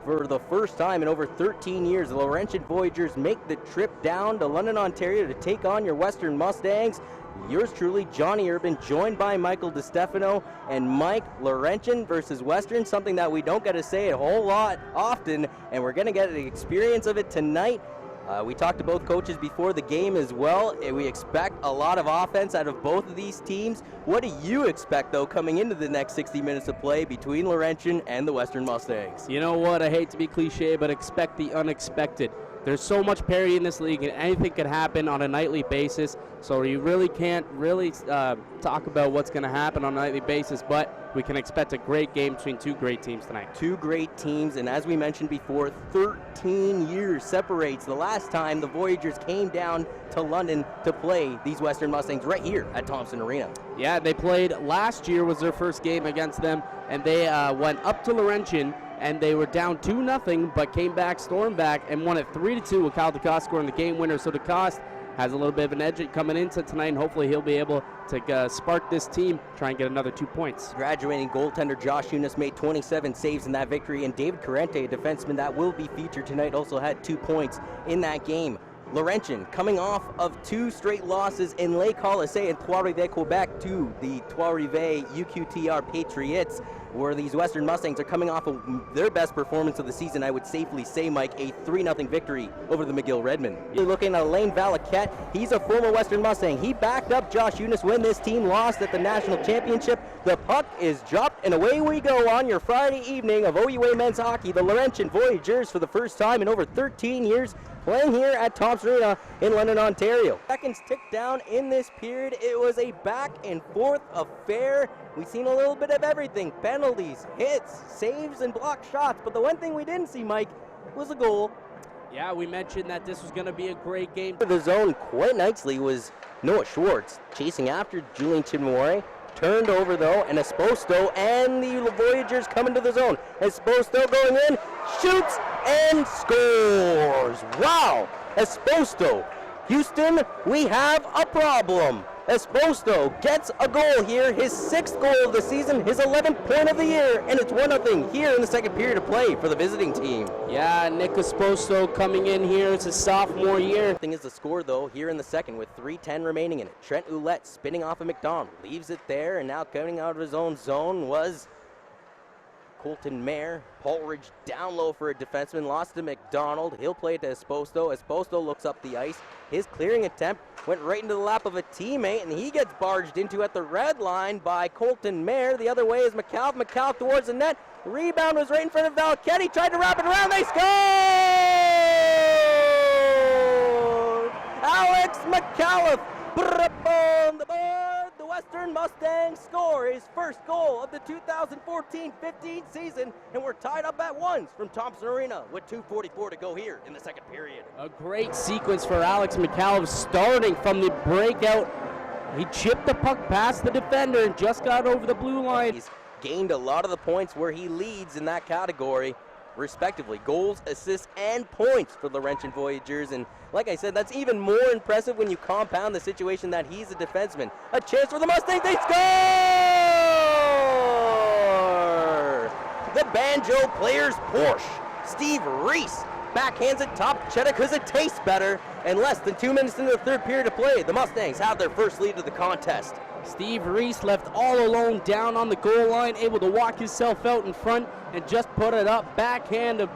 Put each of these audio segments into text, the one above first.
For the first time in over 13 years, the Laurentian Voyageurs make the trip down to London, Ontario to take on your Western Mustangs. Yours truly, Johnny Urban, joined by Michael DeStefano and Mike. Laurentian versus Western, something that we don't get to say a whole lot often, and we're going to get the experience of it tonight. We talked to both coaches before the game as well, and we expect a lot of offense out of both of these teams. What do you expect, though, coming into the next 60 minutes of play between Laurentian and the Western Mustangs? You know what? I hate to be cliche, but expect the unexpected. There's so much parity in this league, and anything can happen on a nightly basis, so you really can't talk about what's going to happen on a nightly basis, but we can expect a great game between two great teams tonight. Two great teams, and as we mentioned before, 13 years separates the last time the Voyageurs came down to London to play these Western Mustangs right here at Thompson Arena. Yeah, they played last year was their first game against them, and they went up to Laurentian, and they were down 2-0, but came back, stormed back, and won it 3-2 with Kyle DeCoste scoring the game winner. So DeCoste has a little bit of an edge coming into tonight, and hopefully he'll be able to spark this team, try and get another 2 points. Graduating goaltender Josh Unis made 27 saves in that victory, and David Carente, a defenseman that will be featured tonight, also had 2 points in that game. Laurentian coming off of 2 straight losses in Les Colisées and Trois-Rivières, Quebec, to the Trois-Rivières UQTR Patriots, where these Western Mustangs are coming off of their best performance of the season, I would safely say, Mike, a 3-0 victory over the McGill Redmen. You're looking at Alain Valaquette. He's a former Western Mustang. He backed up Josh Unis when this team lost at the National Championship. The puck is dropped, and away we go on your Friday evening of OUA men's hockey. The Laurentian Voyageurs, for the first time in over 13 years, playing here at Thompson Arena in London, Ontario. Seconds ticked down in this period. It was a back and forth affair. We've seen a little bit of everything. Penalties, hits, saves, and blocked shots. But the one thing we didn't see, Mike, was a goal. Yeah, we mentioned that this was going to be a great game. The zone quite nicely was Noah Schwartz chasing after Julian Chimore. Turned over, though, and Esposito and the Voyageurs come into the zone. Esposito going in, shoots, and scores. Wow! Esposito. Houston, we have a problem. Esposito gets a goal here, his 6th goal of the season, his 11th point of the year, and it's 1-0 here in the second period of play for the visiting team. Yeah, Nick Esposito coming in here. It's his sophomore year. Thing is the score, though, here in the second with 3:10 remaining in it. Trent Ouellette spinning off of McDonald, leaves it there, and now coming out of his own zone was Colton Mayer. Paulridge down low for a defenseman, lost to McDonald. He'll play it to Esposito. Esposito looks up the ice. His clearing attempt went right into the lap of a teammate, and he gets barged into at the red line by Colton Mayer. The other way is McCallum. McCallum towards the net. Rebound was right in front of Valaquette. He tried to wrap it around. They scored! Alex McCallum put up on the board. The Western Mustangs score his first goal of the 2014-15 season, and we're tied up at 1 from Thompson Arena with 2:44 to go here in the second period. A great sequence for Alex McCallum, starting from the breakout. He chipped the puck past the defender and just got over the blue line. He's gained a lot of the points where he leads in that category, respectively, goals, assists, and points for the Laurentian Voyageurs. And like I said, that's even more impressive when you compound the situation that he's a defenseman. A chance for the Mustangs, they score! The Banjo Players Porsche. Steve Reese backhands it top cheddar because it tastes better. And less than 2 minutes into the third period of play, the Mustangs have their first lead of the contest. Steve Reese left all alone down on the goal line, able to walk himself out in front and just put it up. Backhand of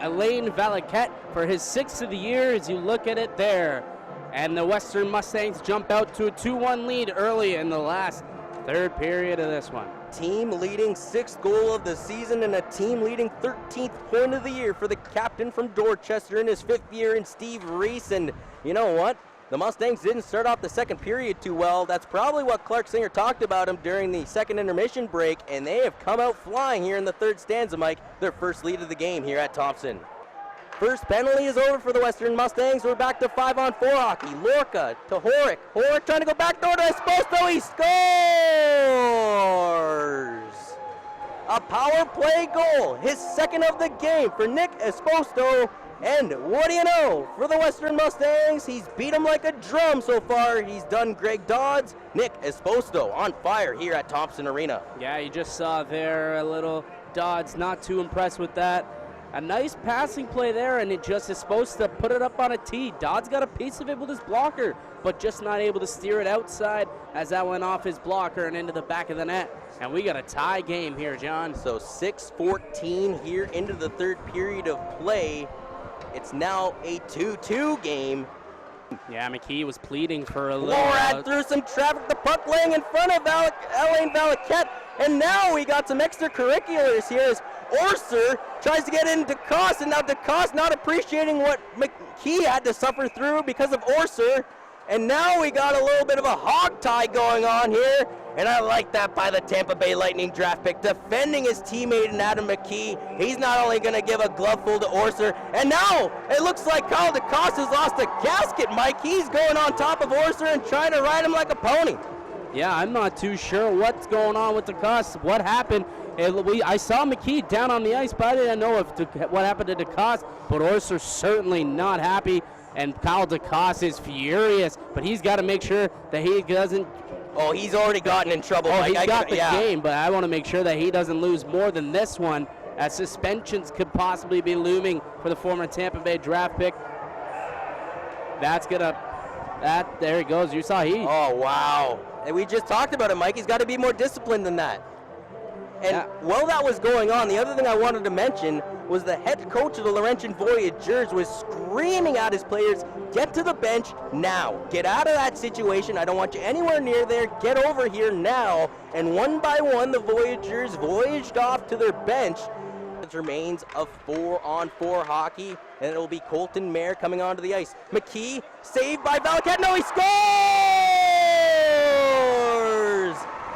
Alain Valaquette for his 6th of the year as you look at it there. And the Western Mustangs jump out to a 2-1 lead early in the last third period of this one. Team leading 6th goal of the season and a team leading 13th point of the year for the captain from Dorchester in his 5th year in Steve Reese. And you know what? The Mustangs didn't start off the second period too well. That's probably what Clark Singer talked about him during the second intermission break, and they have come out flying here in the third stanza, Mike, their first lead of the game here at Thompson. First penalty is over for the Western Mustangs. We're back to 5-on-4 hockey. Lorca to Horick. Horick trying to go back door to Esposito. He scores! A power play goal, his 2nd of the game for Nick Esposito. And what do you know, for the Western Mustangs, he's beat him like a drum so far. He's done Greg Dodds. Nick Esposito on fire here at Thompson Arena. Yeah, you just saw there a little Dodds not too impressed with that. A nice passing play there, and it just is supposed to put it up on a tee. Dodds got a piece of it with his blocker, but just not able to steer it outside as that went off his blocker and into the back of the net. And we got a tie game here, John. So 6:14 here into the third period of play. It's now a 2-2 game. Yeah, McKee was pleading for a little. Lorad through some traffic, the puck laying in front of Elaine Valaquette, and now we got some extracurriculars here as Orser tries to get in DeCoste, and now DeCoste not appreciating what McKee had to suffer through because of Orser, and now we got a little bit of a hog tie going on here, and I like that by the Tampa Bay Lightning draft pick, defending his teammate in Adam McKee. He's not only going to give a glove full to Orser, and now it looks like Kyle DeCoste has lost a gasket, Mike. He's going on top of Orser and trying to ride him like a pony. Yeah, I'm not too sure what's going on with DeCoste. What happened? I saw McKee down on the ice, but I didn't know what happened to DeCoste. But Orser's certainly not happy, and Kyle DeCoste is furious. But he's got to make sure that he doesn't. Oh, he's already gotten in trouble. Oh, he's got the game, but I want to make sure that he doesn't lose more than this one, as suspensions could possibly be looming for the former Tampa Bay draft pick. There he goes. You saw he. Oh, wow. And we just talked about it, Mike. He's got to be more disciplined than that. And while that was going on, the other thing I wanted to mention was the head coach of the Laurentian Voyageurs was screaming at his players, get to the bench now. Get out of that situation. I don't want you anywhere near there. Get over here now. And one by one, the Voyageurs voyaged off to their bench. It remains of 4-on-4 hockey, and it'll be Colton Mayer coming onto the ice. McKee, saved by Valaquette. No, he scores!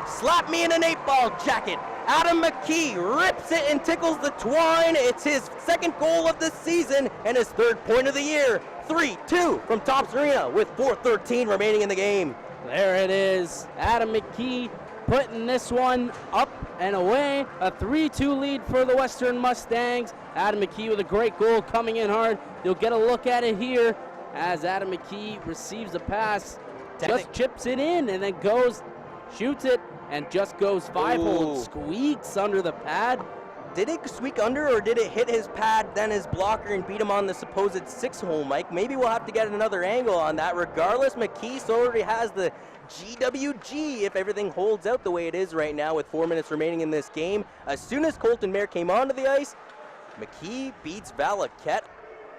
Slap me in an 8-ball jacket. Adam McKee rips it and tickles the twine. It's his second goal of the season and his third point of the year. 3-2 from Thompson Arena with 4:13 remaining in the game. There it is. Adam McKee putting this one up and away. A 3-2 lead for the Western Mustangs. Adam McKee with a great goal coming in hard. You'll get a look at it here as Adam McKee receives a pass, just chips it in and then goes, shoots it, and just goes 5-hole, squeaks under the pad. Did it squeak under, or did it hit his pad, then his blocker, and beat him on the supposed 6-hole, Mike? Maybe we'll have to get another angle on that. Regardless, McKee already has the GWG if everything holds out the way it is right now with 4 minutes remaining in this game. As soon as Colton Mayer came onto the ice, McKee beats Valaquette.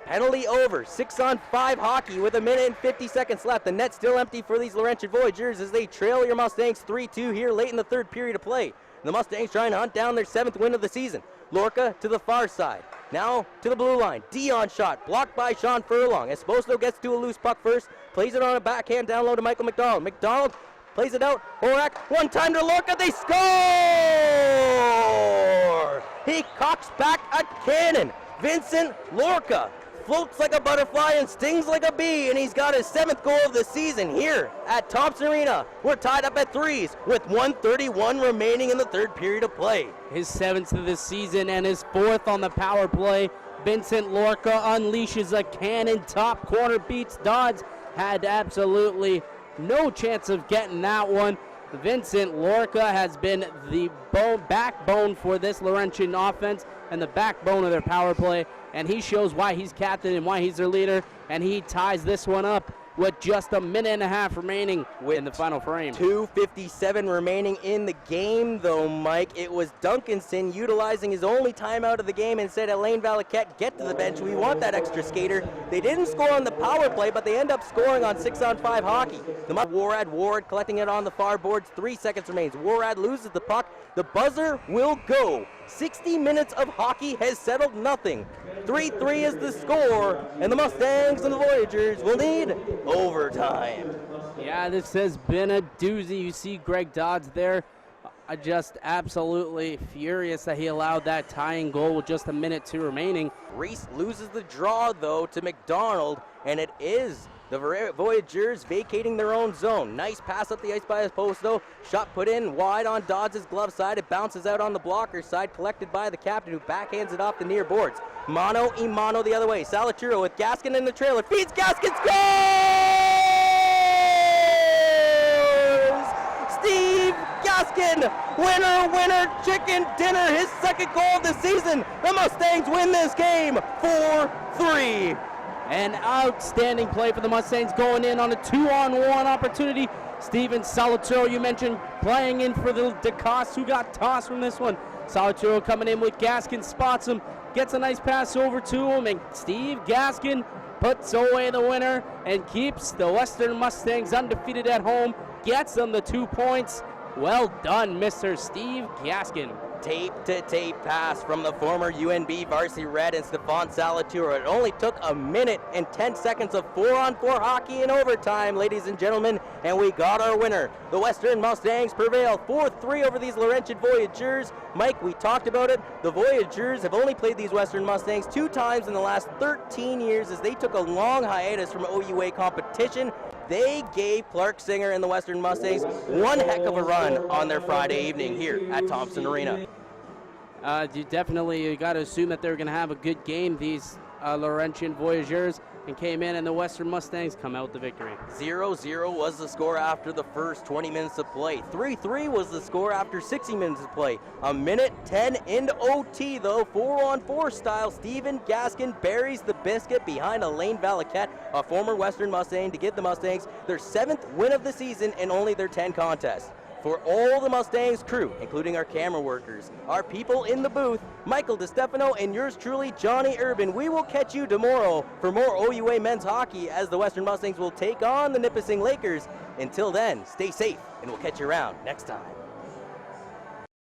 Penalty over. 6-on-5 hockey with 1 minute and 50 seconds left. The net still empty for these Laurentian Voyageurs as they trail your Mustangs 3-2 here late in the third period of play. The Mustangs trying to hunt down their 7th win of the season. Lorca to the far side. Now to the blue line. Dion shot blocked by Sean Furlong. Esposito gets to a loose puck first. Plays it on a backhand down low to Michael McDonald. McDonald plays it out. Horak one time to Lorca. They score! He cocks back a cannon. Vincent Lorca floats like a butterfly and stings like a bee, and he's got his 7th goal of the season here at Thompson Arena. We're tied up at 3s with 1:31 remaining in the third period of play. His 7th of the season and his 4th on the power play. Vincent Lorca unleashes a cannon, top corner, beats Dodds. Had absolutely no chance of getting that one. Vincent Lorca has been the backbone for this Laurentian offense and the backbone of their power play, and he shows why he's captain and why he's their leader, and he ties this one up with just 1.5 minutes remaining in the final frame. 2:57 remaining in the game, though, Mike. It was Duncanson utilizing his only timeout of the game and said, Elaine Valaquette, get to the bench. We want that extra skater. They didn't score on the power play, but they end up scoring on 6-on-5 hockey. The Ward collecting it on the far boards. 3 seconds remains. Warad loses the puck. The buzzer will go. 60 minutes of hockey has settled nothing. 3-3 is the score, and the Mustangs and the Voyageurs will need overtime. Yeah, this has been a doozy. You see Greg Dodds there, just absolutely furious that he allowed that tying goal with just 1 minute 2 remaining. Reese loses the draw, though, to McDonald, and it is the Voyageurs vacating their own zone. Nice pass up the ice by Esposito. Shot put in wide on Dodds' glove side. It bounces out on the blocker side, collected by the captain, who backhands it off the near boards. Mano Imano the other way. Salaturo with Gaskin in the trailer. Feeds Gaskin, scores! Steve Gaskin! Gaskin. Winner, winner, chicken dinner, his second goal of the season. The Mustangs win this game 4-3. An outstanding play for the Mustangs, going in on a 2-on-1 opportunity. Steven Salvatore, you mentioned, playing in for the DeCoste, who got tossed from this one. Salvatore coming in with Gaskin, spots him, gets a nice pass over to him, and Steve Gaskin puts away the winner and keeps the Western Mustangs undefeated at home, gets them the 2 points. Well done, Mr. Steve Gaskin. Tape-to-tape pass from the former UNB varsity Red and Stefan Salvatore. It only took a minute and 10 seconds of 4-on-4 hockey in overtime, ladies and gentlemen, and we got our winner. The Western Mustangs prevail 4-3 over these Laurentian Voyageurs. Mike, we talked about it. The Voyageurs have only played these Western Mustangs 2 times in the last 13 years as they took a long hiatus from OUA competition. They gave Clark Singer and the Western Mustangs one heck of a run on their Friday evening here at Thompson Arena. You got to assume that they're going to have a good game, these Laurentian Voyageurs, and came in, and the Western Mustangs come out with the victory. 0-0 was the score after the first 20 minutes of play. 3-3 was the score after 60 minutes of play. A minute 10 into OT, though. 4-on-4 style. Stephen Gaskin buries the biscuit behind Elaine Valaquette, a former Western Mustang, to give the Mustangs their 7th win of the season in only their 10 contests. For all the Mustangs crew, including our camera workers, our people in the booth, Michael DeStefano, and yours truly, Johnny Urban, we will catch you tomorrow for more OUA men's hockey as the Western Mustangs will take on the Nipissing Lakers. Until then, stay safe, and we'll catch you around next time.